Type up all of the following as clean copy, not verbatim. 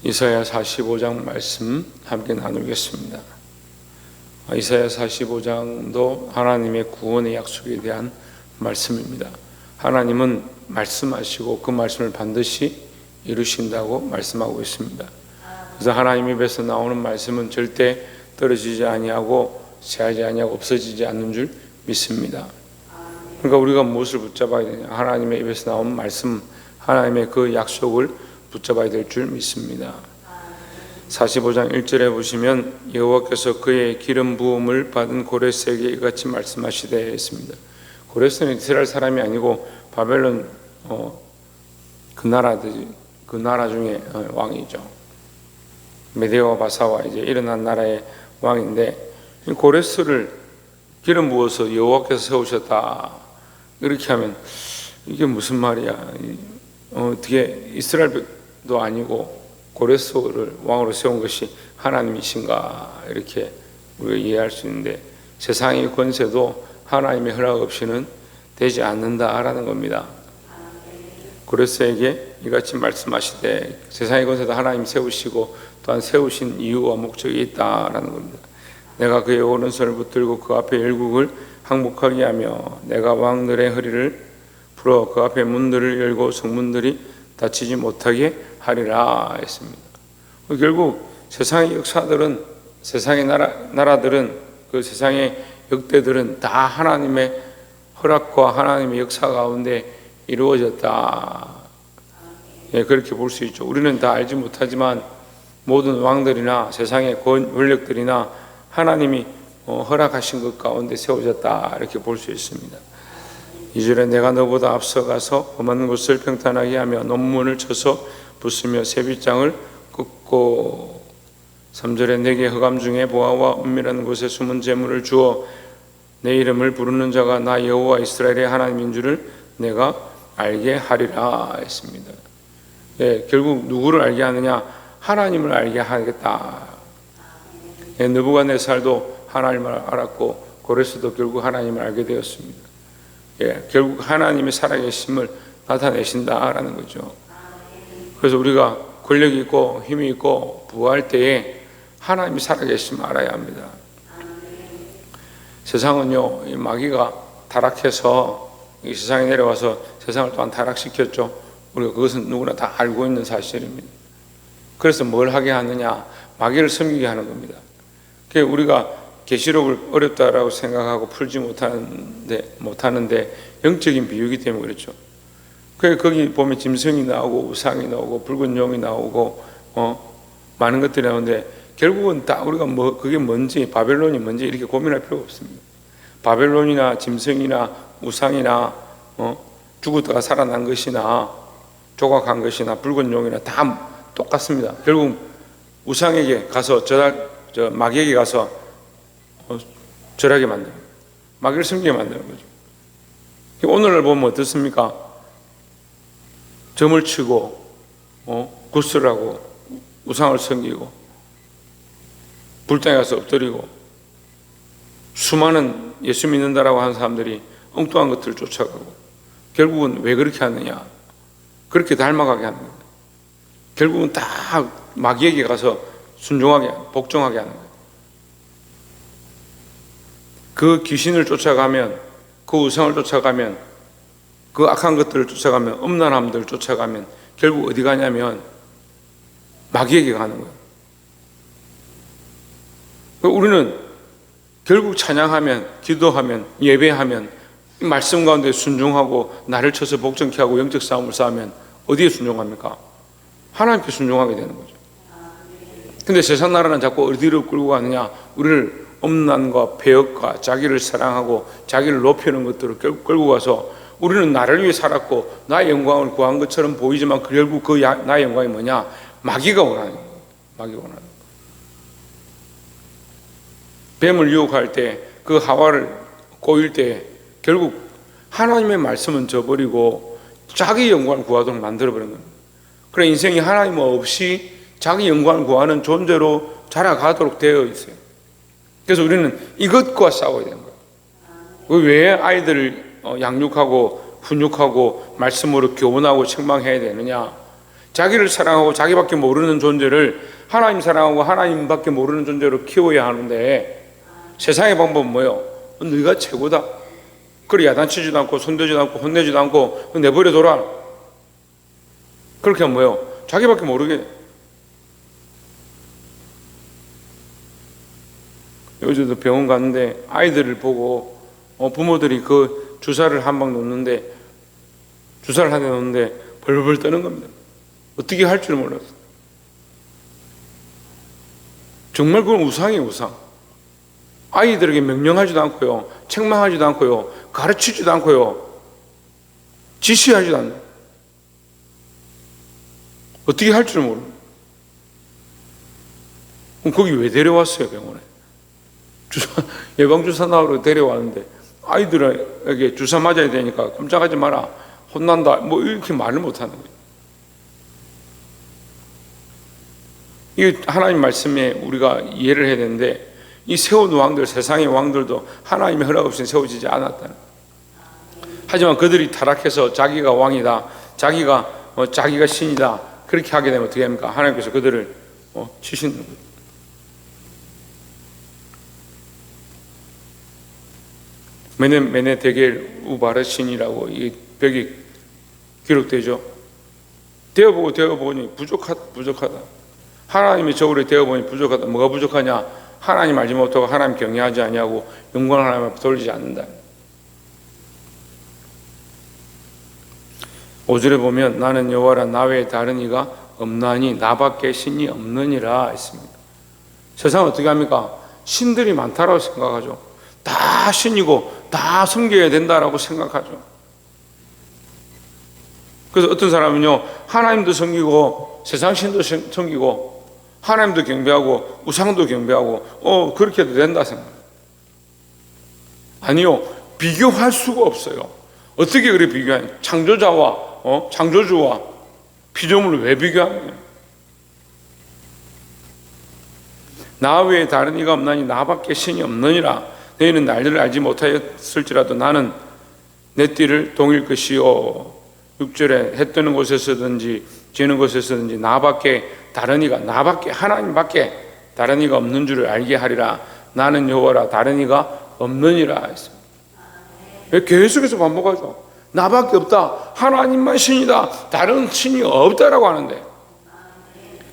이사야 45장 말씀 함께 나누겠습니다. 이사야 45장도 하나님의 구원의 약속에 대한 말씀입니다. 하나님은 말씀하시고 그 말씀을 반드시 이루신다고 말씀하고 있습니다. 그래서 하나님 입에서 나오는 말씀은 절대 떨어지지 아니하고 쇠하지 아니하고 없어지지 않는 줄 믿습니다. 그러니까 우리가 무엇을 붙잡아야 되냐? 하나님의 입에서 나온 말씀, 하나님의 그 약속을 붙잡아야 될 줄 믿습니다. 45장 1절에 보시면 여호와께서 그의 기름 부음을 받은 고레스에게 이같이 말씀하시되 했습니다. 고레스는 이스라엘 사람이 아니고 바벨론 그 나라 중에 왕이죠. 메데오와 바사와 이제 일어난 나라의 왕인데, 고레스를 기름 부어서 여호와께서 세우셨다 이렇게 하면 이게 무슨 말이야? 어떻게 이스라엘도 아니고 고레스를 왕으로 세운 것이 하나님이신가, 이렇게 우리가 이해할 수 있는데, 세상의 권세도 하나님의 허락 없이는 되지 않는다라는 겁니다. 고레스에게 이같이 말씀하시되, 세상의 권세도 하나님 세우시고 또한 세우신 이유와 목적이 있다라는 겁니다. 내가 그의 오른손을 붙들고 그 앞에 열국을 항복하게 하며 내가 왕들의 허리를 풀어 그 앞에 문들을 열고 성문들이 닫히지 못하게 하리라 했습니다. 결국 세상의 역사들은, 세상의 나라들은, 그 세상의 역대들은 다 하나님의 허락과 하나님의 역사 가운데 이루어졌다. 그렇게 볼 수 있죠. 우리는 다 알지 못하지만 모든 왕들이나 세상의 권력들이나 하나님이 허락하신 것 가운데 세워졌다, 이렇게 볼 수 있습니다. 2절에 내가 너보다 앞서가서 험한 곳을 평탄하게 하며 논문을 쳐서 부수며 세빗장을 긋고, 3절에 내게 흑암 중에 보아와 은밀한 곳에 숨은 재물을 주어 내 이름을 부르는 자가 나 여호와 이스라엘의 하나님인 줄을 내가 알게 하리라 했습니다. 결국 누구를 알게 하느냐? 하나님을 알게 하겠다. 느부갓네살도 하나님을 알았고 고레스도 결국 하나님을 알게 되었습니다. 결국 하나님의 살아계심을 나타내신다라는 거죠. 그래서 우리가 권력이 있고 힘이 있고 부할 때에 하나님이 살아계심을 알아야 합니다. 세상은요, 이 마귀가 타락해서 이 세상에 내려와서 세상을 또한 타락시켰죠. 우리가 그것은 누구나 다 알고 있는 사실입니다. 그래서 뭘 하게 하느냐? 마귀를 섬기게 하는 겁니다. 그래서 우리가 계시록을 어렵다라고 생각하고 풀지 못하는데 영적인 비유이기 때문에 그렇죠. 그래서 거기 보면 짐승이 나오고 우상이 나오고 붉은 용이 나오고 많은 것들이 나오는데, 결국은 다 우리가 그게 뭔지, 바벨론이 뭔지 이렇게 고민할 필요가 없습니다. 바벨론이나 짐승이나 우상이나 죽었다가 살아난 것이나 조각한 것이나 붉은 용이나 다 똑같습니다. 결국 우상에게 가서 마귀에게 가서 절하게 만드는, 마귀를 섬기게 만드는 거죠. 오늘날 보면 어떻습니까? 점을 치고 굿을 하고 우상을 섬기고 불당에 가서 엎드리고, 수많은 예수 믿는다라고 하는 사람들이 엉뚱한 것들을 쫓아가고, 결국은 왜 그렇게 하느냐? 그렇게 닮아가게 하는 겁니다. 결국은 다 마귀에게 가서 순종하게, 복종하게 하는 거예요. 그 귀신을 쫓아가면, 그 우상을 쫓아가면, 그 악한 것들을 쫓아가면, 음란함들을 쫓아가면 결국 어디 가냐면 마귀에게 가는 거예요. 우리는 결국 찬양하면, 기도하면, 예배하면, 말씀 가운데 순종하고 나를 쳐서 복종케 하고 영적 싸움을 싸우면 어디에 순종합니까? 하나님께 순종하게 되는 거죠. 근데 세상 나라는 자꾸 어디로 끌고 가느냐? 우리를 음란과 배역과 자기를 사랑하고 자기를 높이는 것들을 끌고 가서, 우리는 나를 위해 살았고 나의 영광을 구한 것처럼 보이지만 결국 그 나의 영광이 뭐냐? 마귀가 원하는 거예요. 마귀가 원하는 거예요. 뱀을 유혹할 때, 그 하와를 꼬일 때 결국 하나님의 말씀은 저버리고 자기 영광을 구하도록 만들어버린 겁니다. 그래, 인생이 하나님 없이 자기 영광을 구하는 존재로 자라가도록 되어 있어요. 그래서 우리는 이것과 싸워야 되는 거예요. 왜 아이들을 양육하고 훈육하고 말씀으로 교훈하고 책망해야 되느냐? 자기를 사랑하고 자기밖에 모르는 존재를 하나님 사랑하고 하나님밖에 모르는 존재로 키워야 하는데 세상의 방법은 뭐예요? 네가 최고다. 그래 야단치지도 않고 손대지도 않고 혼내지도 않고 내버려둬라. 그렇게 하면 뭐예요? 자기밖에 모르게. 어제도 병원 갔는데 아이들을 보고 부모들이 그 주사를 한 방 놓는데 주사를 한 대 놓는데 벌벌 떠는 겁니다. 어떻게 할 줄 몰랐어. 정말 그건 우상이에요, 우상. 아이들에게 명령하지도 않고요, 책망하지도 않고요, 가르치지도 않고요, 지시하지도 않아요. 어떻게 할 줄 모르는. 그럼 거기 왜 데려왔어요, 병원에? 예방주사 나으러 데려왔는데 아이들에게 주사 맞아야 되니까 꼼짝하지 마라, 혼난다, 뭐 이렇게 말을 못하는 거예요. 이 하나님 말씀에 우리가 이해를 해야 되는데 이 세운 왕들, 세상의 왕들도 하나님의 허락 없이는 세워지지 않았다는 거예요. 하지만 그들이 타락해서 자기가 왕이다, 자기가 신이다, 그렇게 하게 되면 어떻게 합니까? 하나님께서 그들을 치시는 거예요. 메네 데겔 우바르신이라고 이 벽이 기록되죠. 되어보니 부족하다. 하나님의 저울에 되어보니 부족하다. 뭐가 부족하냐? 하나님 알지 못하고 하나님 경외하지 아니하고 영광을 하나님 앞에 돌리지 않는다. 5절에 보면 나는 여호와라, 나 외에 다른 이가 없나니 나밖에 신이 없느니라 했습니다. 세상은 어떻게 합니까? 신들이 많다라고 생각하죠. 다 신이고 다 섬겨야 된다라고 생각하죠. 그래서 어떤 사람은요, 하나님도 섬기고 세상 신도 섬기고 하나님도 경배하고 우상도 경배하고 그렇게 해도 된다 생각해요. 아니요, 비교할 수가 없어요. 어떻게 그래 비교하냐? 창조주와 피조물을 왜 비교하느냐? 나 외에 다른 이가 없나니 나밖에 신이 없느니라. 너희는 날들을 알지 못하였을지라도 나는 내 띠를 동일 것이요. 6절에 해 뜨는 곳에서든지 지는 곳에서든지 나밖에 다른 이가, 나밖에 하나님밖에 다른 이가 없는 줄을 알게 하리라. 나는 여호와라, 다른 이가 없느니라 했습니다. 계속해서 반복하죠. 나밖에 없다, 하나님만 신이다, 다른 신이 없다라고 하는데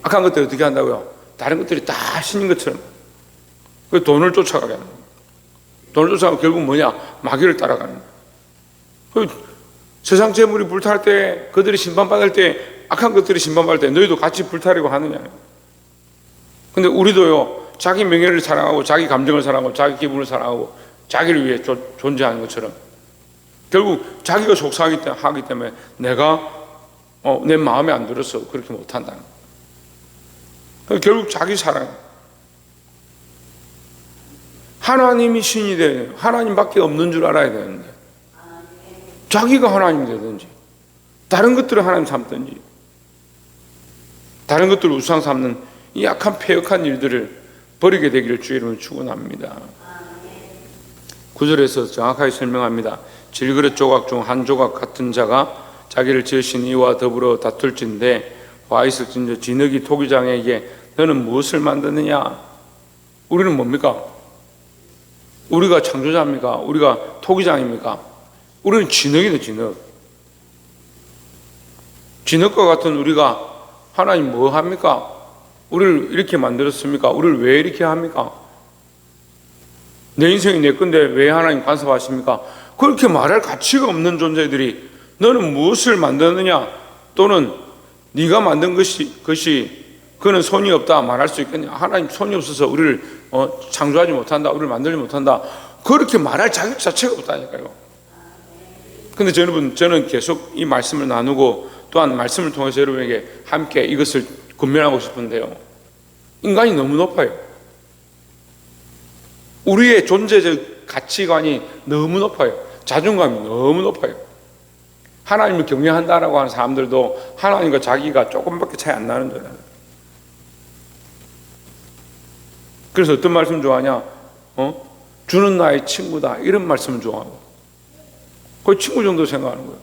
악한 것들이 어떻게 한다고요? 다른 것들이 다 신인 것처럼 그 돈을 쫓아가게 하는 거예요. 돈을 쫓아가면 결국 뭐냐? 마귀를 따라가는 거예요. 세상 재물이 불탈 때, 그들이 심판받을 때, 악한 것들이 심판받을 때 너희도 같이 불타려고 하느냐. 근데 우리도요, 자기 명예를 사랑하고 자기 감정을 사랑하고 자기 기분을 사랑하고 자기를 위해 존재하는 것처럼 결국 자기가 속상하기 때문에 내가 내 마음에 안 들어서 그렇게 못한다는 거예요. 결국 자기 사랑. 하나님이 신이 되는, 하나님밖에 없는 줄 알아야 되는데 자기가 하나님이 되든지 다른 것들을 하나님 삼든지 다른 것들을 우상 삼는 이 약한 패역한 일들을 버리게 되기를 주의 이름으로 축원합니다. 9절에서 정확하게 설명합니다. 질그릇 조각 중 한 조각 같은 자가 자기를 지으신 이와 더불어 다툴진대 와 있을진저 진흙이 토기장에게 너는 무엇을 만드느냐? 우리는 뭡니까? 우리가 창조자입니까? 우리가 토기장입니까? 우리는 진흙이다, 진흙. 진흙과 같은 우리가 하나님 뭐 합니까? 우리를 이렇게 만들었습니까? 우리를 왜 이렇게 합니까? 내 인생이 내 건데 왜 하나님 간섭하십니까? 그렇게 말할 가치가 없는 존재들이 너는 무엇을 만드느냐? 또는 네가 만든 것이 그는 손이 없다 말할 수 있겠냐? 하나님 손이 없어서 우리를 창조하지 못한다, 우리를 만들지 못한다, 그렇게 말할 자격 자체가 없다니까요. 근데 저는 계속 이 말씀을 나누고 또한 말씀을 통해서 여러분에게 함께 이것을 권면하고 싶은데요, 인간이 너무 높아요. 우리의 존재적 가치관이 너무 높아요. 자존감이 너무 높아요. 하나님을 경외한다라고 하는 사람들도 하나님과 자기가 조금밖에 차이 안 나는 거예요. 그래서 어떤 말씀 좋아하냐? 주는 나의 친구다, 이런 말씀을 좋아하고 거의 친구 정도 생각하는 거예요.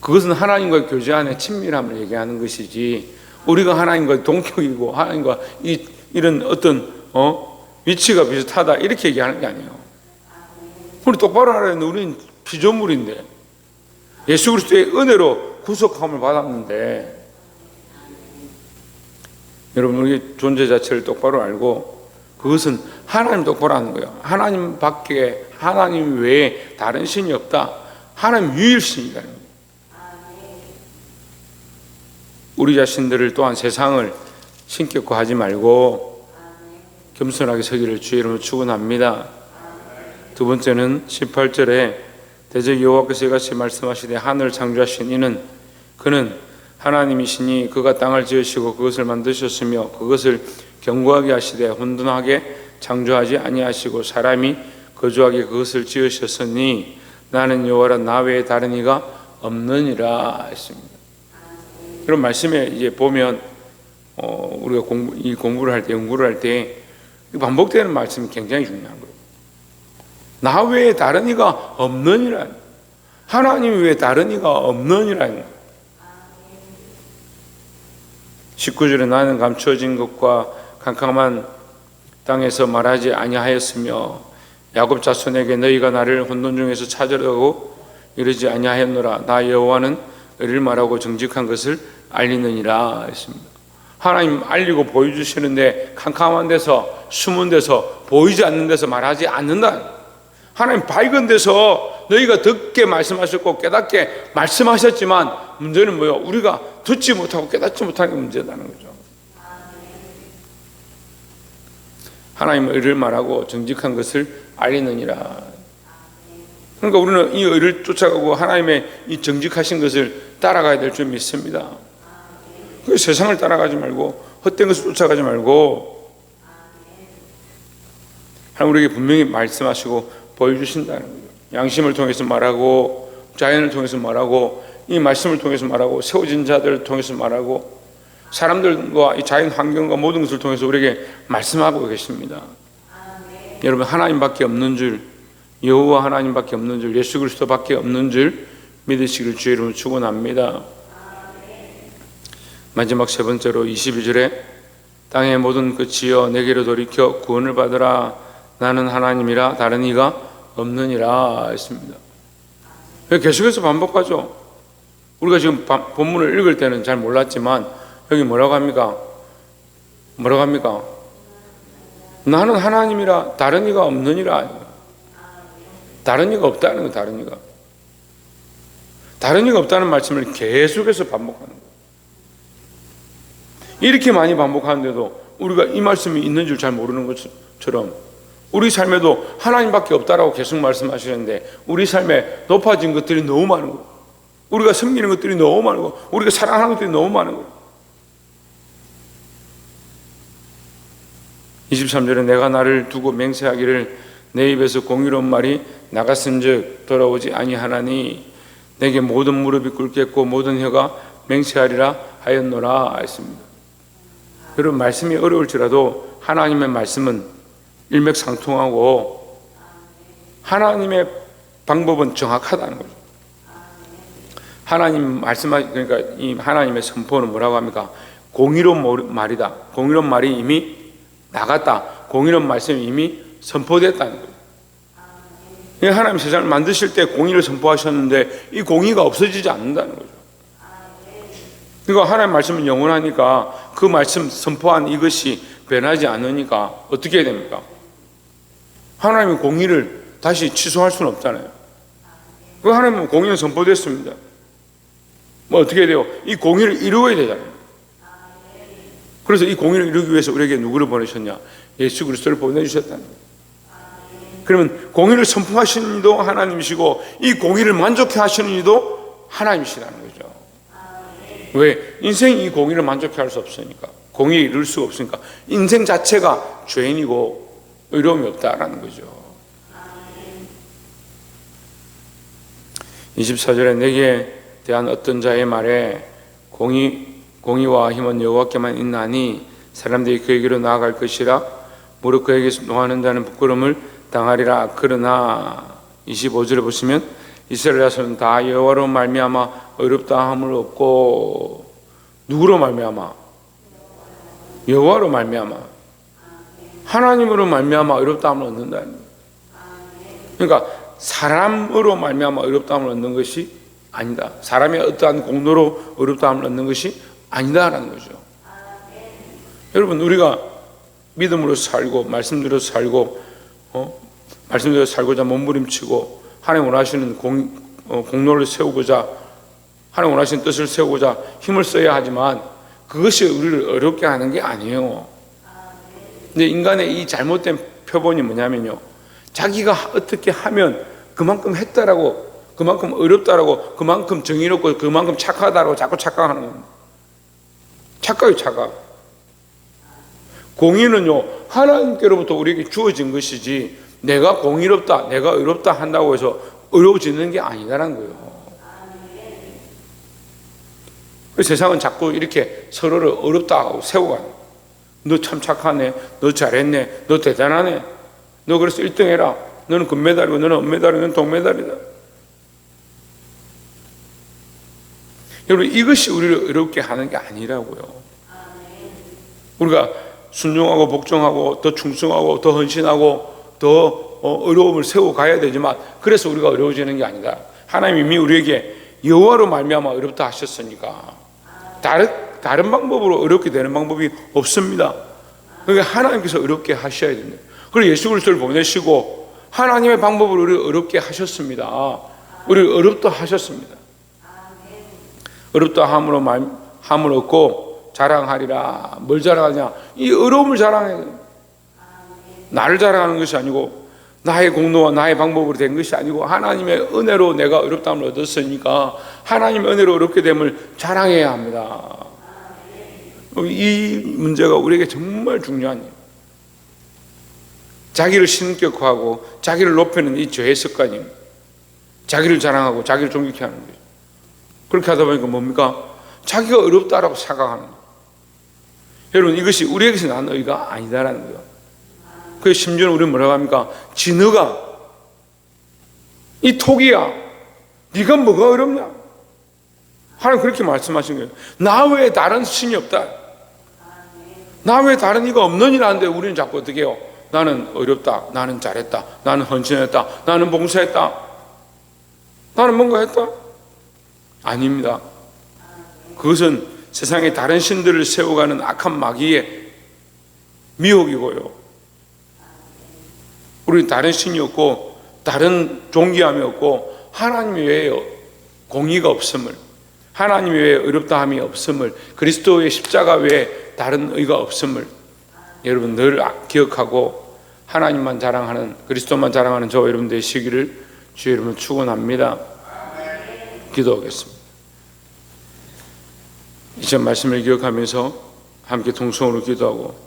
그것은 하나님과의 교제 안에 친밀함을 얘기하는 것이지, 우리가 하나님과 동격이고 하나님과 이런 어떤 위치가 비슷하다 이렇게 얘기하는 게 아니에요. 우리 똑바로 알아야 되는데 우리는 피조물인데 예수 그리스도의 은혜로 구속함을 받았는데, 여러분 우리 존재 자체를 똑바로 알고 그것은 하나님 똑바로 하는 거예요. 하나님 밖에, 하나님 외에 다른 신이 없다. 하나님 유일신이라는 거예요. 우리 자신들을 또한 세상을 신격고 하지 말고 겸손하게 서기를 주의 이름으로 축원합니다. 두 번째는 18절에 대저 여호와께서 이같이 말씀하시되 하늘을 창조하신 이는 그는 하나님이시니 그가 땅을 지으시고 그것을 만드셨으며 그것을 견고하게 하시되 혼돈하게 창조하지 아니하시고 사람이 거주하게 그것을 지으셨으니 나는 여호와라 나 외에 다른 이가 없느니라 했습니다. 그런 말씀에 이제 보면 우리가 공부를 할 때, 연구를 할 때 반복되는 말씀이 굉장히 중요한 거예요. 나 외에 다른 이가 없느니라. 하나님 외에 다른 이가 없느니라. 19절에 나는 감추어진 것과 캄캄한 땅에서 말하지 아니하였으며 야곱 자손에게 너희가 나를 혼돈 중에서 찾으려고 이러지 아니하였노라. 나 여호와는 의를 말하고 정직한 것을 알리느니라 했습니다. 하나님 알리고 보여주시는데 캄캄한 데서, 숨은 데서, 보이지 않는 데서 말하지 않는다. 하나님 밝은 데서 너희가 듣게 말씀하셨고 깨닫게 말씀하셨지만 문제는 뭐예요? 우리가 듣지 못하고 깨닫지 못하는 게 문제라는 거죠. 하나님의 의를 말하고 정직한 것을 알리느니라. 그러니까 우리는 이 의를 쫓아가고 하나님의 이 정직하신 것을 따라가야 될 줄 믿습니다. 세상을 따라가지 말고 헛된 것을 쫓아가지 말고 하나님 우리에게 분명히 말씀하시고 보여주신다는 거예요. 양심을 통해서 말하고 자연을 통해서 말하고 이 말씀을 통해서 말하고 세워진 자들을 통해서 말하고 사람들과 이 자연 환경과 모든 것을 통해서 우리에게 말씀하고 계십니다. 여러분 하나님밖에 없는 줄, 여호와 하나님밖에 없는 줄, 예수 그리스도밖에 없는 줄 믿으시기를 주의 이름으로 축원합니다. 마지막 세 번째로 22절에 땅의 모든 끝이여 내게로 돌이켜 구원을 받으라. 나는 하나님이라 다른 이가 없느니라 했습니다. 계속해서 반복하죠. 우리가 지금 본문을 읽을 때는 잘 몰랐지만 여기 뭐라고 합니까? 뭐라고 합니까? 나는 하나님이라 다른 이가 없느니라. 다른 이가 없다는 거, 다른 이가. 다른 이가 없다는 말씀을 계속해서 반복하는 거예요. 이렇게 많이 반복하는데도 우리가 이 말씀이 있는 줄 잘 모르는 것처럼 우리 삶에도 하나님밖에 없다라고 계속 말씀하시는데 우리 삶에 높아진 것들이 너무 많은 거예요. 우리가 섬기는 것들이 너무 많은 거예요. 우리가 사랑하는 것들이 너무 많은 거예요. 23절에 내가 나를 두고 맹세하기를 내 입에서 공의로운 말이 나갔은즉 돌아오지 아니하나니 내게 모든 무릎이 꿇겠고 모든 혀가 맹세하리라 하였노라 했습니다. 여러분 말씀이 어려울지라도 하나님의 말씀은 일맥상통하고 하나님의 방법은 정확하다는 거죠. 하나님 그러니까 이 하나님의 선포는 뭐라고 합니까? 공의로운 말이다. 공의로운 말이 이미 나갔다. 공의로운 말씀이 이미 선포됐다는 거예요. 하나님 세상을 만드실 때 공의를 선포하셨는데 이 공의가 없어지지 않는다는 거죠. 그러니까 하나님 말씀은 영원하니까 그 말씀 선포한 이것이 변하지 않으니까 어떻게 해야 됩니까? 하나님의 공의를 다시 취소할 수는 없잖아요. 그 하나님은 공의는 선포됐습니다. 뭐 어떻게 해야 돼요? 이 공의를 이루어야 되잖아요. 그래서 이 공의를 이루기 위해서 우리에게 누구를 보내셨냐? 예수 그리스도를 보내주셨다는 거예요. 그러면 공의를 선포하시는 이도 하나님이시고 이 공의를 만족해 하시는 이도 하나님이시라는 거죠. 왜? 인생이 이 공의를 만족해 할 수 없으니까, 공의에 이룰 수가 없으니까 인생 자체가 죄인이고 의로움이 없다라는 거죠. 24절에 내게 대한 어떤 자의 말에 공의와 힘은 여호와께만 있나니 사람들이 그에게로 나아갈 것이라 무릇 그에게 노하는 자는 부끄러움을 당하리라. 그러나 25절에 보시면 이스라엘 자손은 다 여호와로 말미암아 어렵다 함을 얻고 누구로 말미암아? 여호와로 말미암아. 하나님으로 말미암아 어렵다 함을 얻는다. 그러니까 사람으로 말미암아 어렵다 함을 얻는 것이 아니다. 사람의 어떠한 공로로 어렵다 함을 얻는 것이 아니다라는 거죠. 여러분, 우리가 믿음으로 살고 말씀대로 살고 말씀대로 살고자 몸부림치고 하나님 원하시는 공로를 세우고자 하나님 원하시는 뜻을 세우고자 힘을 써야 하지만 그것이 우리를 어렵게 하는 게 아니에요. 근데 인간의 이 잘못된 표본이 뭐냐면요, 자기가 어떻게 하면 그만큼 했다라고, 그만큼 어렵다라고, 그만큼 정의롭고 그만큼 착하다라고 자꾸 착각하는 겁니다. 착각이 착각. 공의는요, 하나님께로부터 우리에게 주어진 것이지 내가 공의롭다, 내가 의롭다 한다고 해서 어려워지는 게 아니다라는 거예요. 세상은 자꾸 이렇게 서로를 어렵다고 세워가는, 너 참 착하네, 너 잘했네, 너 대단하네, 너 그래서 1등 해라, 너는 금메달이고 너는 은메달이고 너는 동메달이다. 여러분, 이것이 우리를 어렵게 하는 게 아니라고요. 우리가 순종하고 복종하고 더 충성하고 더 헌신하고 더 어려움을 세워 가야 되지만 그래서 우리가 어려워지는 게 아니다. 하나님이 이미 우리에게 여호와로 말미암아 어렵다 하셨으니까 다른 방법으로 어렵게 되는 방법이 없습니다. 그러니까 하나님께서 어렵게 하셔야 됩니다. 그리고 예수 그리스도를 보내시고 하나님의 방법으로 우리를 어렵게 하셨습니다. 우리를 어렵다 하셨습니다. 어렵다 함을 얻고 자랑하리라. 뭘 자랑하냐? 이 어려움을 자랑해. 나를 자랑하는 것이 아니고 나의 공로와 나의 방법으로 된 것이 아니고 하나님의 은혜로 내가 어렵다함을 얻었으니까 하나님의 은혜로 어렵게 됨을 자랑해야 합니다. 이 문제가 우리에게 정말 중요한 일이에요. 자기를 신격화하고 자기를 높이는 이 죄의 습관입니다. 자기를 자랑하고 자기를 존귀케 하는 거죠. 그렇게 하다 보니까 뭡니까? 자기가 어렵다라고 생각하는 거예요. 여러분, 이것이 우리에게서 난 의가 아니다라는 거예요. 그 심지어는 우리는 뭐라고 합니까? 진어가 이 토기야, 네가 뭐가 어렵냐? 하나님 그렇게 말씀하신 거예요. 나 외에 다른 신이 없다. 나 외에 다른 이가 없느니라는데 우리는 자꾸 어떻게 해요? 나는 어렵다, 나는 잘했다, 나는 헌신했다, 나는 봉사했다, 나는 뭔가 했다. 아닙니다. 그것은 세상에 다른 신들을 세워가는 악한 마귀의 미혹이고요. 우리는 다른 신이 없고 다른 존귀함이 없고 하나님 외에 공의가 없음을, 하나님 외에 어렵다함이 없음을, 그리스도의 십자가 외에 다른 의가 없음을 여러분 늘 기억하고 하나님만 자랑하는, 그리스도만 자랑하는 저와 여러분 되시기를 주의 이름으로 축원합니다. 기도하겠습니다. 이전 말씀을 기억하면서 함께 동성으로 기도하고